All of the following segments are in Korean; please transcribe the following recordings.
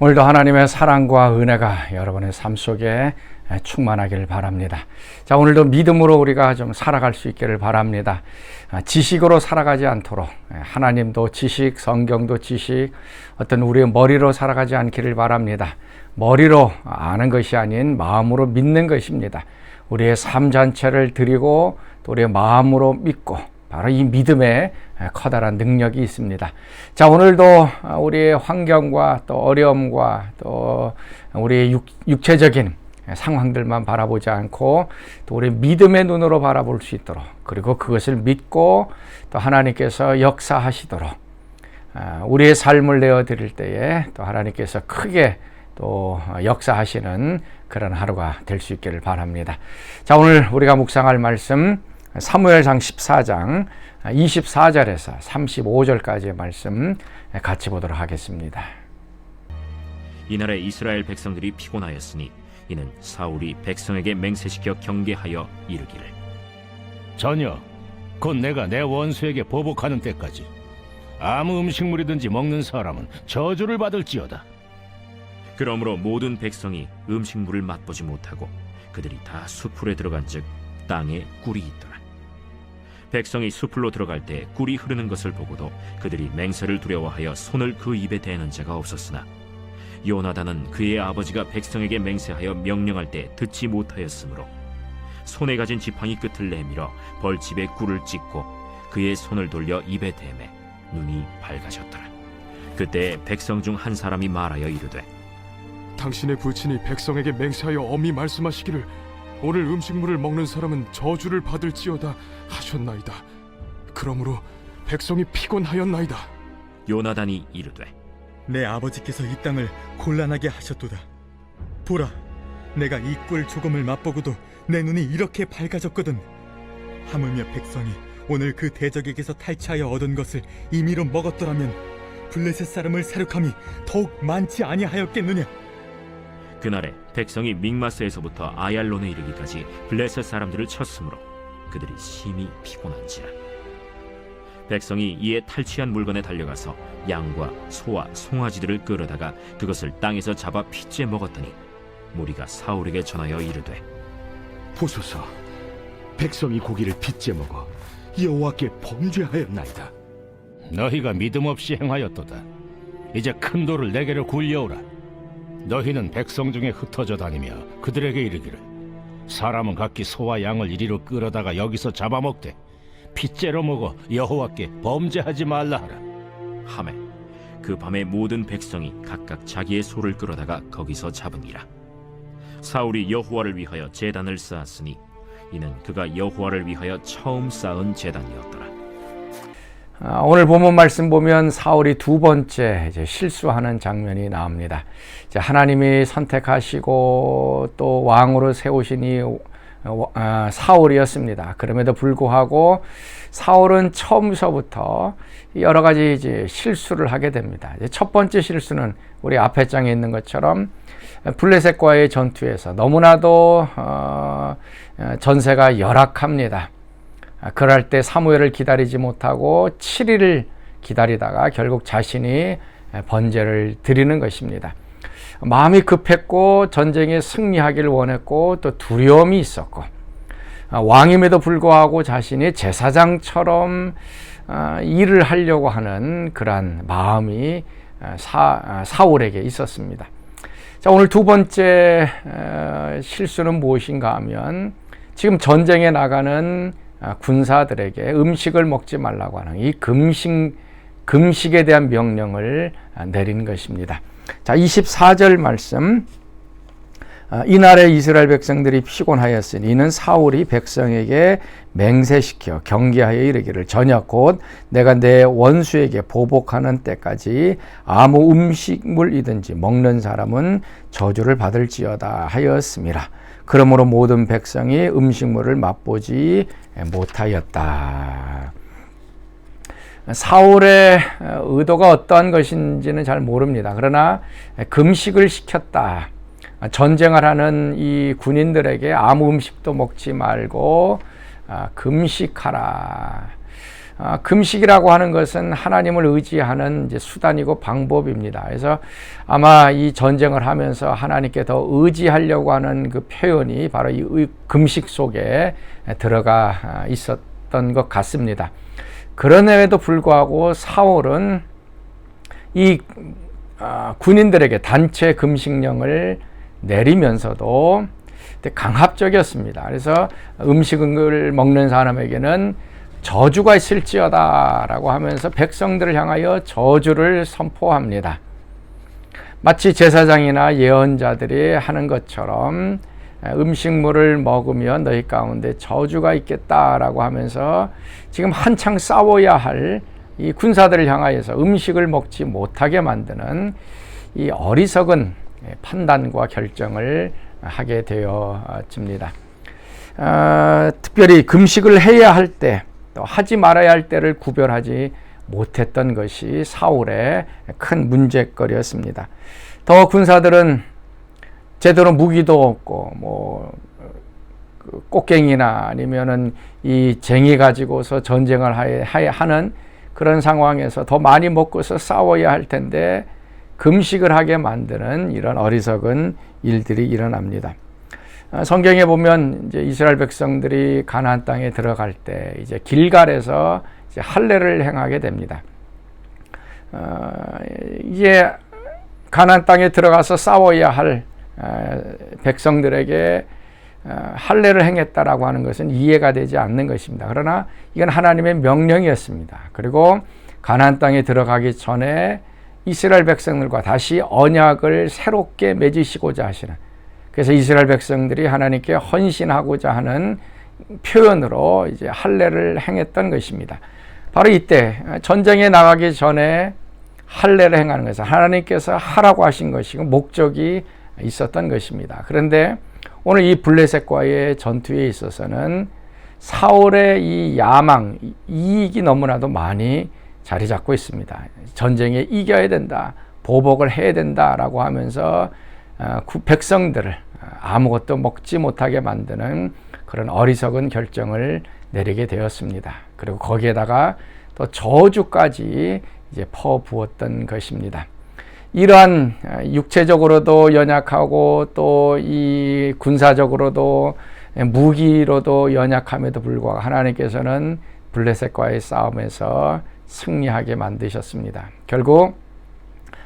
오늘도 하나님의 사랑과 은혜가 여러분의 삶 속에 충만하기를 바랍니다. 자, 오늘도 믿음으로 우리가 좀 살아갈 수 있기를 바랍니다. 지식으로 살아가지 않도록 하나님도 지식, 성경도 지식, 어떤 우리의 머리로 살아가지 않기를 바랍니다. 머리로 아는 것이 아닌 마음으로 믿는 것입니다. 우리의 삶 전체를 드리고 또 우리의 마음으로 믿고 바로 이 믿음에 커다란 능력이 있습니다. 자, 오늘도 우리의 환경과 또 어려움과 또 우리의 육체적인 상황들만 바라보지 않고 또 우리 믿음의 눈으로 바라볼 수 있도록, 그리고 그것을 믿고 또 하나님께서 역사하시도록 우리의 삶을 내어드릴 때에 또 하나님께서 크게 또 역사하시는 그런 하루가 될 수 있기를 바랍니다. 자, 오늘 우리가 묵상할 말씀 사무엘상 14장 24절에서 35절까지의 말씀 같이 보도록 하겠습니다. 이날에 이스라엘 백성들이 피곤하였으니 이는 사울이 백성에게 맹세시켜 경계하여 이르기를, 전혀 곧 내가 내 원수에게 보복하는 때까지 아무 음식물이든지 먹는 사람은 저주를 받을지어다. 그러므로 모든 백성이 음식물을 맛보지 못하고 그들이 다 수풀에 들어간즉 땅에 꿀이 있더라. 백성이 수풀로 들어갈 때 꿀이 흐르는 것을 보고도 그들이 맹세를 두려워하여 손을 그 입에 대는 자가 없었으나 요나단은 그의 아버지가 백성에게 맹세하여 명령할 때 듣지 못하였으므로 손에 가진 지팡이 끝을 내밀어 벌집에 꿀을 찍고 그의 손을 돌려 입에 대매 눈이 밝아졌더라. 그때 백성 중 한 사람이 말하여 이르되, 당신의 부친이 백성에게 맹세하여 엄히 말씀하시기를 오늘 음식물을 먹는 사람은 저주를 받을지어다 하셨나이다. 그러므로 백성이 피곤하였나이다. 요나단이 이르되, 내 아버지께서 이 땅을 곤란하게 하셨도다. 보라, 내가 이 꿀 조금을 맛보고도 내 눈이 이렇게 밝아졌거든. 하물며 백성이 오늘 그 대적에게서 탈취하여 얻은 것을 임의로 먹었더라면 블레셋 사람을 사륙함이 더욱 많지 아니하였겠느냐. 그날에 백성이 믹마스에서부터 아얄론에 이르기까지 블레셋 사람들을 쳤으므로 그들이 심히 피곤한지라. 백성이 이에 탈취한 물건에 달려가서 양과 소와 송아지들을 끌어다가 그것을 땅에서 잡아 핏째 먹었더니 무리가 사울에게 전하여 이르되, 보소서, 백성이 고기를 핏째 먹어 여호와께 범죄하였나이다. 너희가 믿음 없이 행하였도다. 이제 큰 돌을 내게로 굴려오라. 너희는 백성 중에 흩어져 다니며 그들에게 이르기를, 사람은 각기 소와 양을 이리로 끌어다가 여기서 잡아먹되 핏째로 먹어 여호와께 범죄하지 말라 하라. 하매 그 밤에 모든 백성이 각각 자기의 소를 끌어다가 거기서 잡으니라. 사울이 여호와를 위하여 제단을 쌓았으니 이는 그가 여호와를 위하여 처음 쌓은 제단이었더라. 오늘 본문 말씀 보면 사울이 두 번째 이제 실수하는 장면이 나옵니다. 이제 하나님이 선택하시고 또 왕으로 세우시니 사울이었습니다. 그럼에도 불구하고 사울은 처음서부터 여러 가지 이제 실수를 하게 됩니다. 이제 첫 번째 실수는 우리 앞에 장에 있는 것처럼 블레셋과의 전투에서 너무나도 전세가 열악합니다. 그럴 때 사무엘을 기다리지 못하고 7일을 기다리다가 결국 자신이 번제를 드리는 것입니다. 마음이 급했고 전쟁에 승리하기를 원했고 또 두려움이 있었고 왕임에도 불구하고 자신이 제사장처럼 일을 하려고 하는 그러한 마음이 사울에게 있었습니다. 자, 오늘 두 번째 실수는 무엇인가 하면 지금 전쟁에 나가는 군사들에게 음식을 먹지 말라고 하는 이 금식에 대한 명령을 내린 것입니다. 자, 24절 말씀. 이날에 이스라엘 백성들이 피곤하였으니 이는 사울이 백성에게 맹세시켜 경계하여 이르기를, 저녁 곧 내가 내 원수에게 보복하는 때까지 아무 음식물이든지 먹는 사람은 저주를 받을지어다 하였음이라. 그러므로 모든 백성이 음식물을 맛보지 못하였다. 사울의 의도가 어떠한 것인지는 잘 모릅니다. 그러나 금식을 시켰다. 전쟁을 하는 이 군인들에게 아무 음식도 먹지 말고 금식하라. 금식이라고 하는 것은 하나님을 의지하는 이제 수단이고 방법입니다. 그래서 아마 이 전쟁을 하면서 하나님께 더 의지하려고 하는 그 표현이 바로 이 금식 속에 들어가 있었던 것 같습니다. 그럼에도 불구하고 사울은 이 군인들에게 단체 금식령을 내리면서도 강압적이었습니다. 그래서 음식을 먹는 사람에게는 저주가 있을지어다 라고 하면서 백성들을 향하여 저주를 선포합니다. 마치 제사장이나 예언자들이 하는 것처럼 음식물을 먹으면 너희 가운데 저주가 있겠다라고 하면서 지금 한창 싸워야 할 이 군사들을 향하여서 음식을 먹지 못하게 만드는 이 어리석은 판단과 결정을 하게 되어집니다. 특별히 금식을 해야 할 때, 또 하지 말아야 할 때를 구별하지 못했던 것이 사울의 큰 문제거리였습니다. 더 군사들은 제대로 무기도 없고 꽃갱이나 아니면은 이 쟁이 가지고서 전쟁을 하는 그런 상황에서 더 많이 먹고서 싸워야 할 텐데 금식을 하게 만드는 이런 어리석은 일들이 일어납니다. 성경에 보면 이제 이스라엘 백성들이 가나안 땅에 들어갈 때 이제 길갈에서 이제 할례를 행하게 됩니다. 이제 가나안 땅에 들어가서 싸워야 할 백성들에게 할례를 행했다라고 하는 것은 이해가 되지 않는 것입니다. 그러나 이건 하나님의 명령이었습니다. 그리고 가나안 땅에 들어가기 전에 이스라엘 백성들과 다시 언약을 새롭게 맺으시고자 하시는, 그래서 이스라엘 백성들이 하나님께 헌신하고자 하는 표현으로 이제 할례를 행했던 것입니다. 바로 이때 전쟁에 나가기 전에 할례를 행하는 것은 하나님께서 하라고 하신 것이고 목적이 있었던 것입니다. 그런데 오늘 이 블레셋과의 전투에 있어서는 사울의 이 야망, 이익이 너무나도 많이 자리 잡고 있습니다. 전쟁에 이겨야 된다, 보복을 해야 된다라고 하면서 백성들을 아무것도 먹지 못하게 만드는 그런 어리석은 결정을 내리게 되었습니다. 그리고 거기에다가 또 저주까지 이제 퍼부었던 것입니다. 이러한 육체적으로도 연약하고 또 이 군사적으로도 무기로도 연약함에도 불구하고 하나님께서는 블레셋과의 싸움에서 승리하게 만드셨습니다. 결국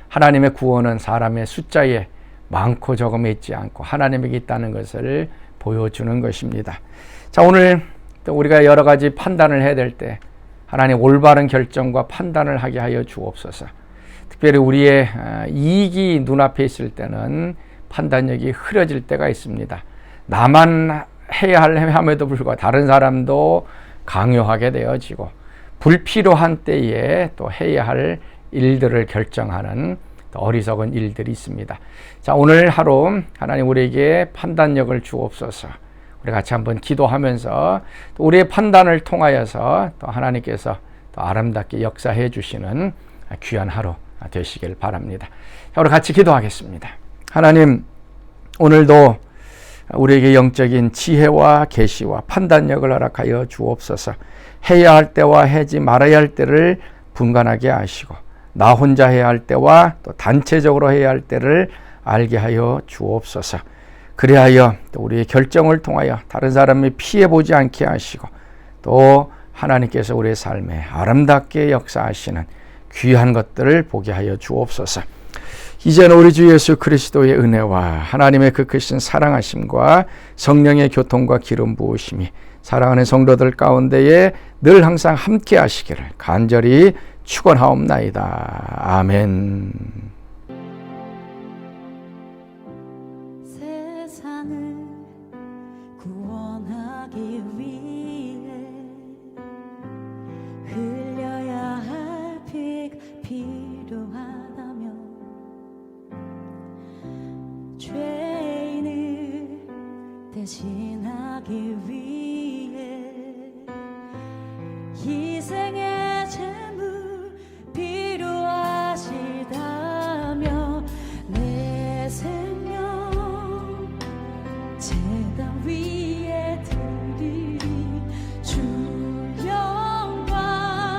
하나님의 구원은 사람의 숫자에 많고 적음에 있지 않고 하나님에게 있다는 것을 보여주는 것입니다. 자, 오늘 또 우리가 여러 가지 판단을 해야 될 때 하나님 올바른 결정과 판단을 하게 하여 주옵소서. 특별히 우리의 이익이 눈앞에 있을 때는 판단력이 흐려질 때가 있습니다. 나만 해야 함에도 불구하고 다른 사람도 강요하게 되어지고 불필요한 때에 또 해야 할 일들을 결정하는 어리석은 일들이 있습니다. 자, 오늘 하루 하나님 우리에게 판단력을 주옵소서. 우리 같이 한번 기도하면서 또 우리의 판단을 통하여서 또 하나님께서 또 아름답게 역사해 주시는 귀한 하루 되시길 바랍니다. 자, 우리 같이 기도하겠습니다. 하나님, 오늘도 우리에게 영적인 지혜와 계시와 판단력을 허락하여 주옵소서. 해야 할 때와 하지 말아야 할 때를 분간하게 하시고 나 혼자 해야 할 때와 또 단체적으로 해야 할 때를 알게 하여 주옵소서. 그리하여 또 우리의 결정을 통하여 다른 사람이 피해보지 않게 하시고 또 하나님께서 우리의 삶에 아름답게 역사하시는 귀한 것들을 보게 하여 주옵소서. 이제는 우리 주 예수 그리스도의 은혜와 하나님의 그 크신 사랑하심과 성령의 교통과 기름 부으심이 사랑하는 성도들 가운데에 늘 항상 함께 하시기를 간절히 축원하옵나이다. 아멘. 세상을 구원하기 위해 흘려야 할 피가 필요하다면 죄인을 대신하기 위해 희생의 제물 필요하시다면 내 생명 제단 위에 드리리 주 영광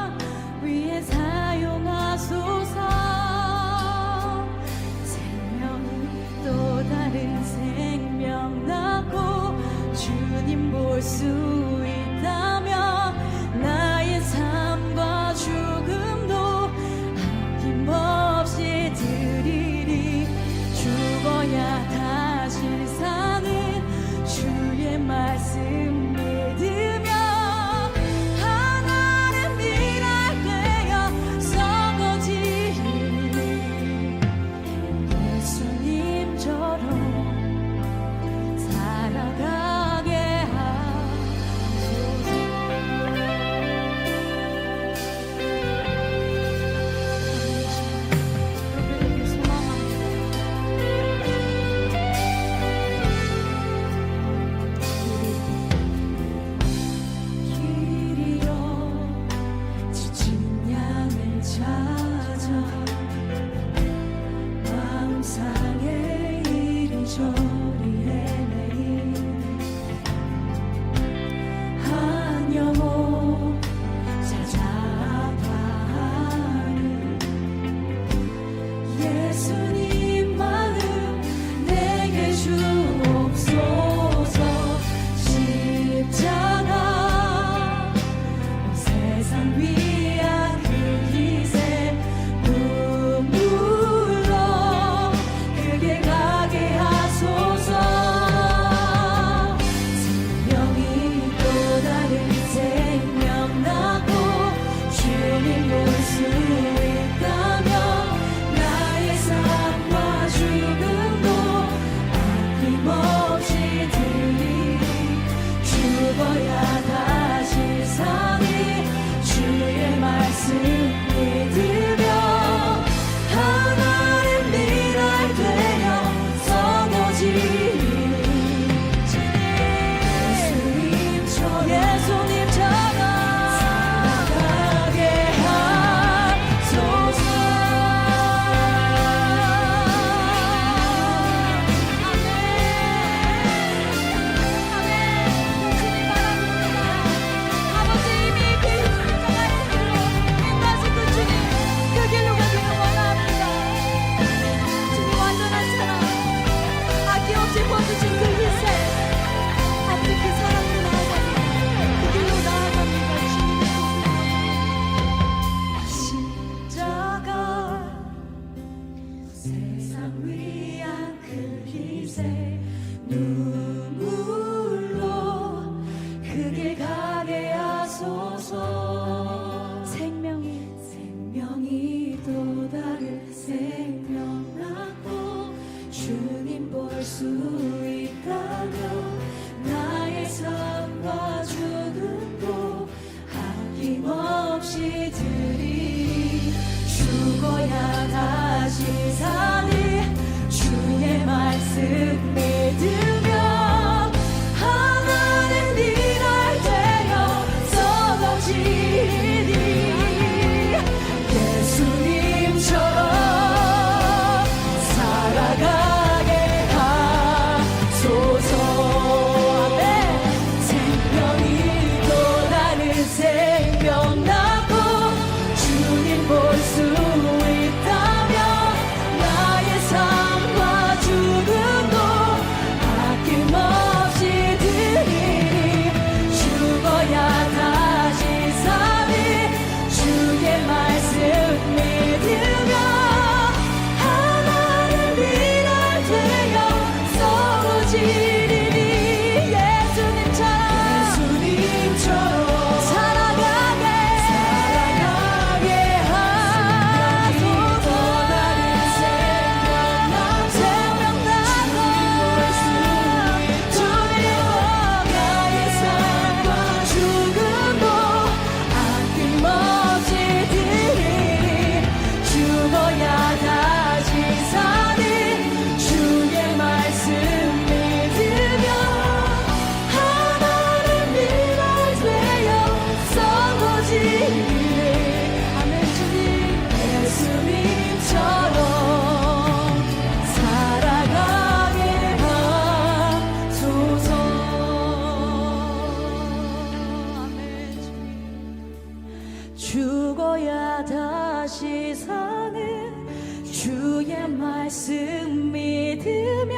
죽어야 다시 사니 주의 말씀 믿으며 하나님 미랄 되어 서거지리 예수님처럼 살아가게 하소서. 아버지 이미 그 정하신 길로 인도하신 그 주님 그 길로 가기를 원합니다. 주님 완전한 사랑 아낌없이 보여주신 그 희생 아픈 그 사랑으로 나아가니 그 길로 나아갑니다. 주님 십자가 세상 위한 그 희생 눈물로 그 길 가게 하소서. 생명이 또 다른 생명 낳고 주님 볼 수 있다면 나의 삶과 죽음도 아낌없이 드리리. 죽어야 다시 사니 주의 말씀 믿으며 하나님 미랄 되어 서거지리 예수님처럼 살아가게 하소서. 아멘. 생명이 또 다른 생명 낳고 주님 볼 수 있다면 나의 삶과 죽음도 아낌없이 드리리. 죽어야 다시 사니 주의 말씀 믿으며 하나님 미랄 되어 서거지리니 예수님처럼 살아가게 하소서. 생명 나고 주님과 나의 삶과 죽음도 아낌없이 드리리. 죽어야 다시 사니 주의 말씀 믿으며 하나님 미랄 되어 서거지리. 아멘. 주님 예수님처럼 살아가게 하소서. 아멘. 죽어야 다시 사는 주의 말씀 믿으며